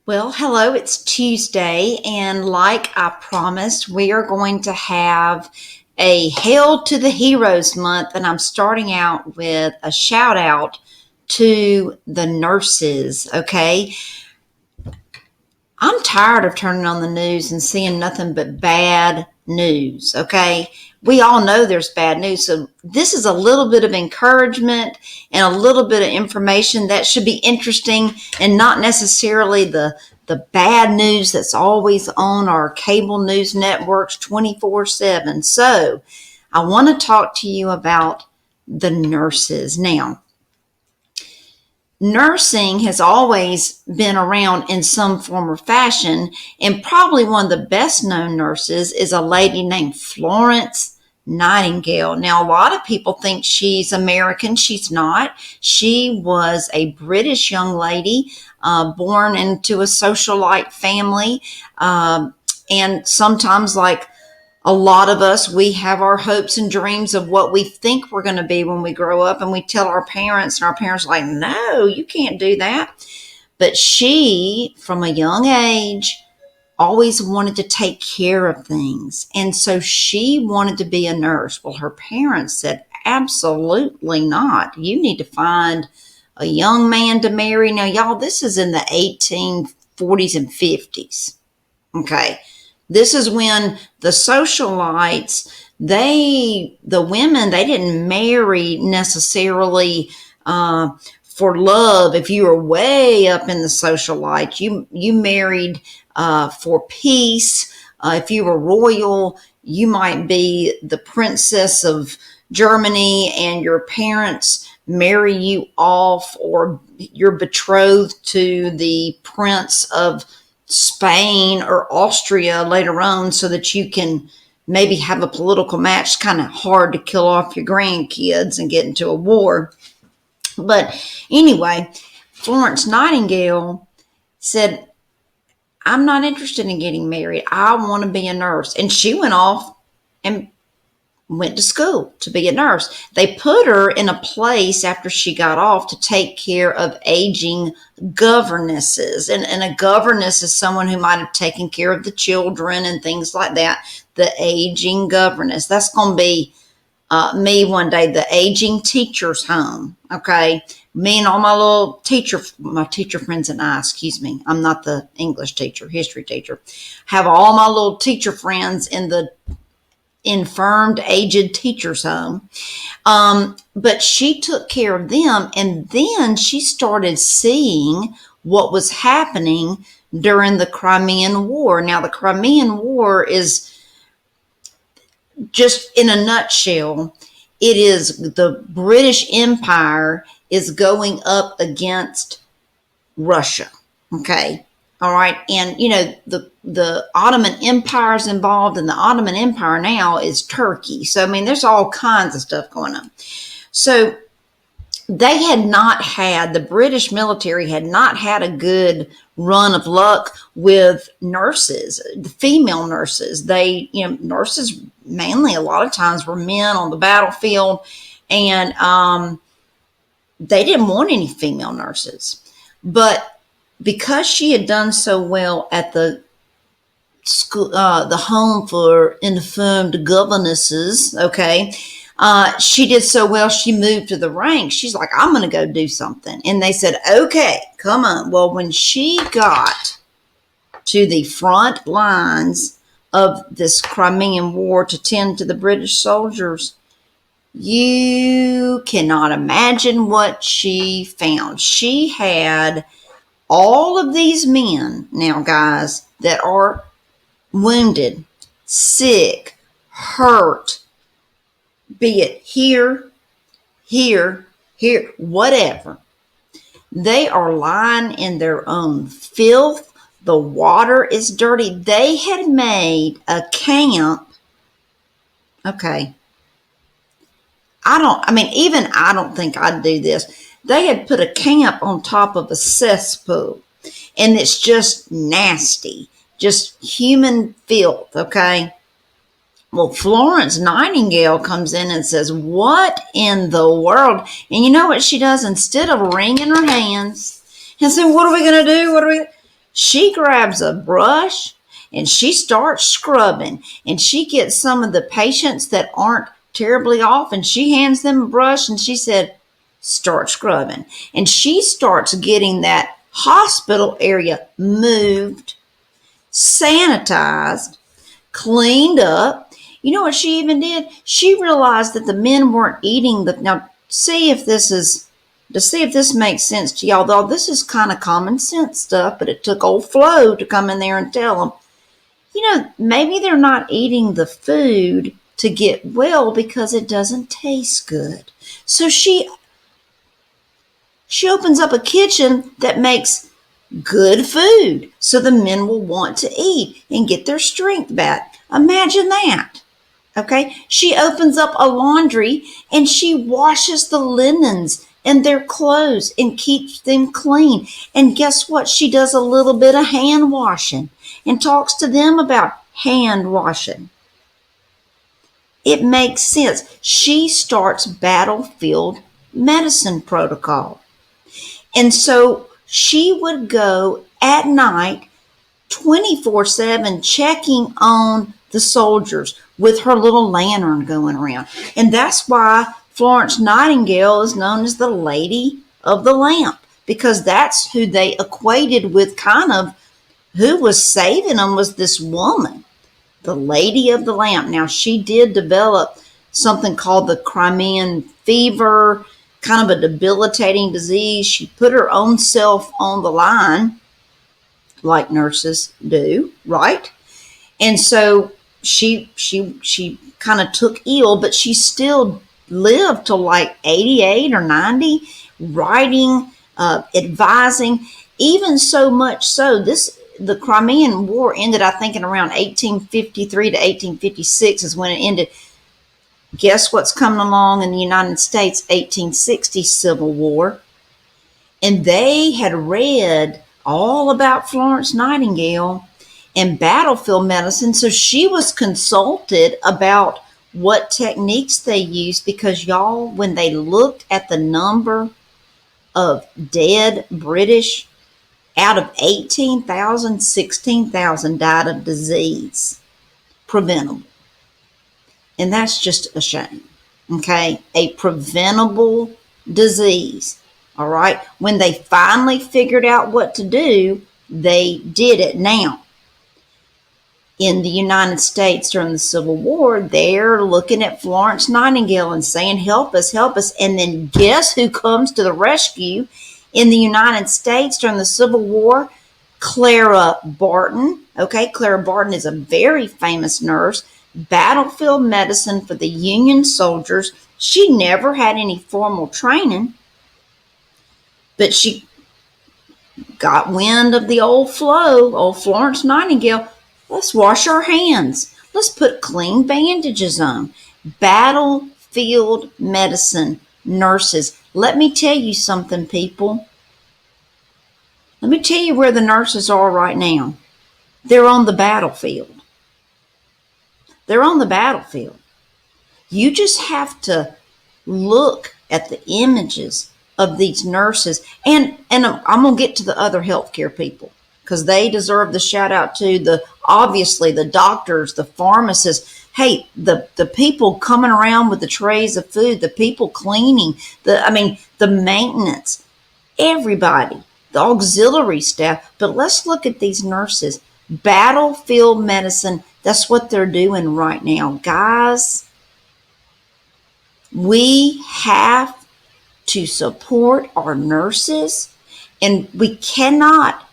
Well, hello, it's Tuesday, and like I promised, we are going to have a Hail to the Heroes month, and I'm starting out with a shout out to the nurses, okay? I'm tired of turning on the news and seeing nothing but bad news, okay? We all know there's bad news, so this is a little bit of encouragement and a little bit of information that should be interesting and not necessarily the bad news that's always on our cable news networks 24/7. So I want to talk to you about the nurses. Now, nursing has always been around in some form or fashion, and probably one of the best known nurses is a lady named Florence Nightingale. Now, a lot of people think she's American. She's not. She was a British young lady born into a socialite family, and sometimes, like a lot of us, we have our hopes and dreams of what we think we're going to be when we grow up, and we tell our parents, and our parents are like, no, you can't do that. But she, from a young age, always wanted to take care of things. And so she wanted to be a nurse. Well, her parents said, absolutely not. You need to find a young man to marry. Now, y'all, this is in the 1840s and 50s. Okay. This is when the socialites, the women, they didn't marry necessarily for love. If you were way up in the socialites, you married for peace. If you were royal, you might be the princess of Germany, and your parents marry you off, or you're betrothed to the prince of Spain or Austria later on, so that you can maybe have a political match. It's kind of hard to kill off your grandkids and get into a war. But anyway, Florence Nightingale said, I'm not interested in getting married. I want to be a nurse. And she went off and went to school to be a nurse. They put her in a place after she got off to take care of aging governesses. And a governess is someone who might have taken care of the children and things like that. The aging governess. That's going to be me one day, the aging teacher's home. Okay. Me and all my teacher friends and I, excuse me, I'm not the English teacher, history teacher, have all my little teacher friends in the infirmed, aged teacher's home. But she took care of them, and then she started seeing what was happening during the Crimean War. Now, the Crimean War is, just in a nutshell, it is the British Empire is going up against Russia. Okay. All right. And, you know, the Ottoman Empire is involved, and the Ottoman Empire now is Turkey. So, I mean, there's all kinds of stuff going on. So they had not had, the British military had not had a good run of luck with nurses, the female nurses. They, you know, nurses mainly a lot of times were men on the battlefield, and they didn't want any female nurses. But because she had done so well at the school, the home for infirmed governesses, okay, she did so well, she moved to the ranks. She's like, I'm going to go do something. And they said, okay, come on. Well, when she got to the front lines of this Crimean War to tend to the British soldiers, you cannot imagine what she found. She had all of these men, now guys, that are wounded, sick, hurt, be it here, whatever. They are lying in their own filth. The water is dirty. They had made a camp. Okay. I don't think I'd do this. They had put a camp on top of a cesspool, and it's just nasty, just human filth, okay? Well, Florence Nightingale comes in and says, what in the world? And you know what she does? Instead of wringing her hands and saying, what are we going to do? She grabs a brush and she starts scrubbing, and she gets some of the patients that aren't terribly off, and she hands them a brush and she said, start scrubbing. And she starts getting that hospital area moved, sanitized, cleaned up. You know what she even did? She realized that the men weren't eating now see if this makes sense to y'all, though this is kind of common sense stuff, but it took old Flo to come in there and tell them, maybe they're not eating the food to get well because it doesn't taste good. So she opens up a kitchen that makes good food so the men will want to eat and get their strength back. Imagine that. Okay, she opens up a laundry and she washes the linens and their clothes and keeps them clean. And guess what? She does a little bit of hand washing and talks to them about hand washing. It makes sense. She starts battlefield medicine protocol. And so she would go at night 24/7 checking on the soldiers with her little lantern going around. And that's why Florence Nightingale is known as the Lady of the Lamp, because that's who they equated with, kind of who was saving them was this woman, the Lady of the Lamp. Now, she did develop something called the Crimean fever, kind of a debilitating disease. She put her own self on the line, like nurses do, right? And so she kind of took ill, but she still lived till like 88 or 90, writing, advising, even so much so the Crimean War ended, I think, in around 1853 to 1856 is when it ended. Guess what's coming along in the United States? 1860 Civil War. And they had read all about Florence Nightingale and battlefield medicine. So she was consulted about what techniques they used, because y'all, when they looked at the number of dead British, out of 18,000, 16,000 died of disease, preventable. And that's just a shame, okay? A preventable disease, all right? When they finally figured out what to do, they did it. Now, in the United States during the Civil War, they're looking at Florence Nightingale and saying, help us, help us. And then guess who comes to the rescue in the United States during the Civil War? Clara Barton. Okay, Clara Barton is a very famous nurse, battlefield medicine for the Union soldiers. She never had any formal training, but she got wind of the old Florence Nightingale. Let's wash our hands. Let's put clean bandages on. Battlefield medicine, nurses. Let me tell you something, people. Let me tell you where the nurses are right now. They're on the battlefield. They're on the battlefield. You just have to look at the images of these nurses. And I'm going to get to the other healthcare people, because they deserve the shout out too. Obviously the doctors, the pharmacists, hey, the people coming around with the trays of food, the people cleaning, the maintenance, everybody, the auxiliary staff. But let's look at these nurses. Battlefield medicine, that's what they're doing right now. Guys, we have to support our nurses, and we cannot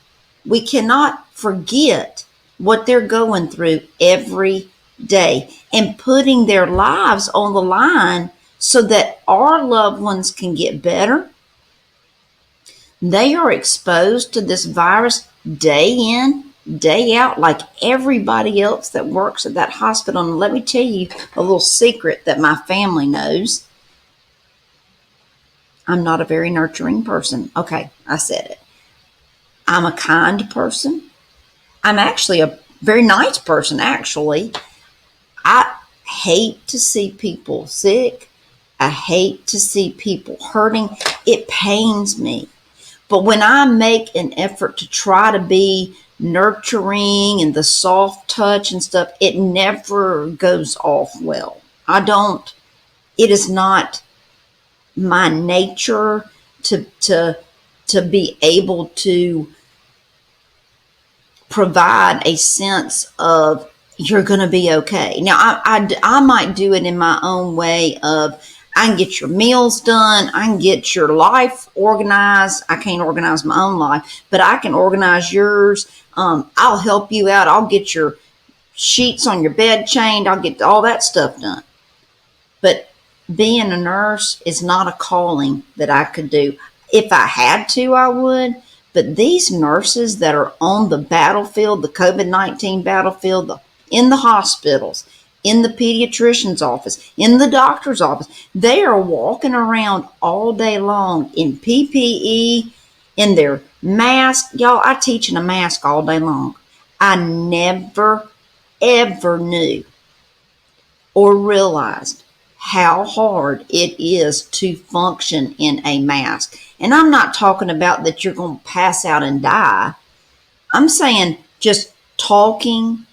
forget what they're going through every day and putting their lives on the line so that our loved ones can get better. They are exposed to this virus day in, day out, like everybody else that works at that hospital. And let me tell you a little secret that my family knows. I'm not a very nurturing person. Okay, I said it. I'm a kind person. I'm actually a very nice person, actually. I hate to see people sick. I hate to see people hurting. It pains me. But when I make an effort to try to be nurturing and the soft touch and stuff, it never goes off well. It is not my nature to be able to provide a sense of you're going to be okay. Now, I might do it in my own way of I can get your meals done. I can get your life organized. I can't organize my own life, but I can organize yours. I'll help you out. I'll get your sheets on your bed changed. I'll get all that stuff done. But being a nurse is not a calling that I could do. If I had to, I would. But these nurses that are on the battlefield, the COVID-19 battlefield, in the hospitals, in the pediatrician's office, in the doctor's office, they are walking around all day long in PPE, in their mask. Y'all, I teach in a mask all day long. I never, ever knew or realized how hard it is to function in a mask. And I'm not talking about that you're going to pass out and die. I'm saying just talking,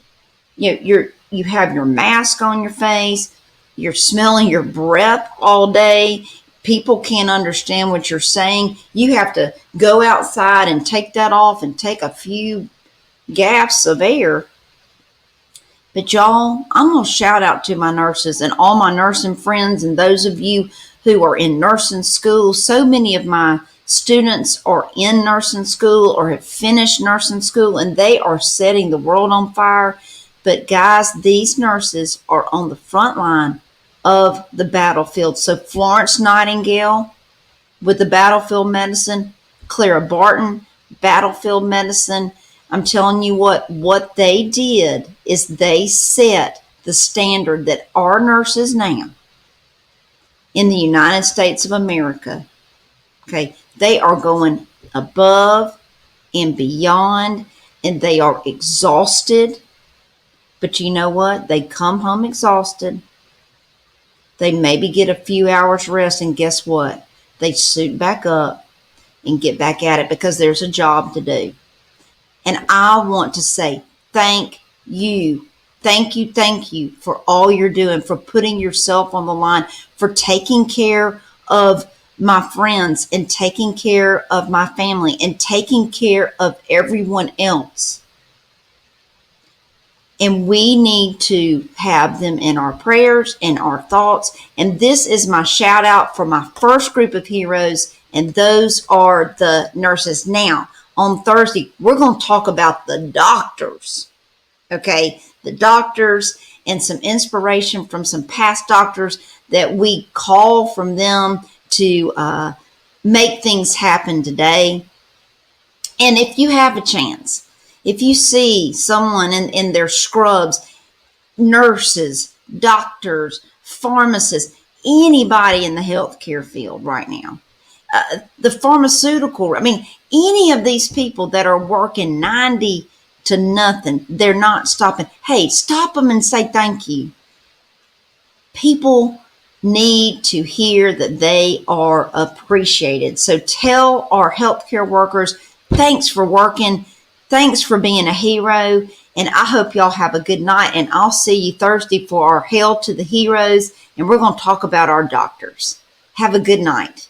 you have your mask on your face, you're smelling your breath all day. People can't understand what you're saying. You have to go outside and take that off and take a few gaffs of air. But y'all, I'm going to shout out to my nurses and all my nursing friends and those of you who are in nursing school. So many of my students are in nursing school or have finished nursing school, and they are setting the world on fire. But guys, these nurses are on the front line of the battlefield. So Florence Nightingale with the battlefield medicine, Clara Barton, battlefield medicine. I'm telling you what they did is they set the standard that our nurses now in the United States of America, okay, they are going above and beyond, and they are exhausted. But you know what? They come home exhausted. They maybe get a few hours rest, and guess what? They suit back up and get back at it because there's a job to do. And I want to say thank you. Thank you for all you're doing, for putting yourself on the line, for taking care of my friends and taking care of my family and taking care of everyone else. And we need to have them in our prayers and our thoughts. And this is my shout out for my first group of heroes, and those are the nurses. Now, on Thursday, we're going to talk about the doctors, okay? The doctors and some inspiration from some past doctors that we call from them to make things happen today. And if you have a chance, if you see someone in their scrubs, nurses, doctors, pharmacists, anybody in the healthcare field right now, the pharmaceutical, any of these people that are working 90 to nothing, they're not stopping. Hey, stop them and say thank you. People need to hear that they are appreciated. So tell our healthcare workers, thanks for working. Thanks for being a hero. And I hope y'all have a good night. And I'll see you Thursday for our Hail to the Heroes. And we're going to talk about our doctors. Have a good night.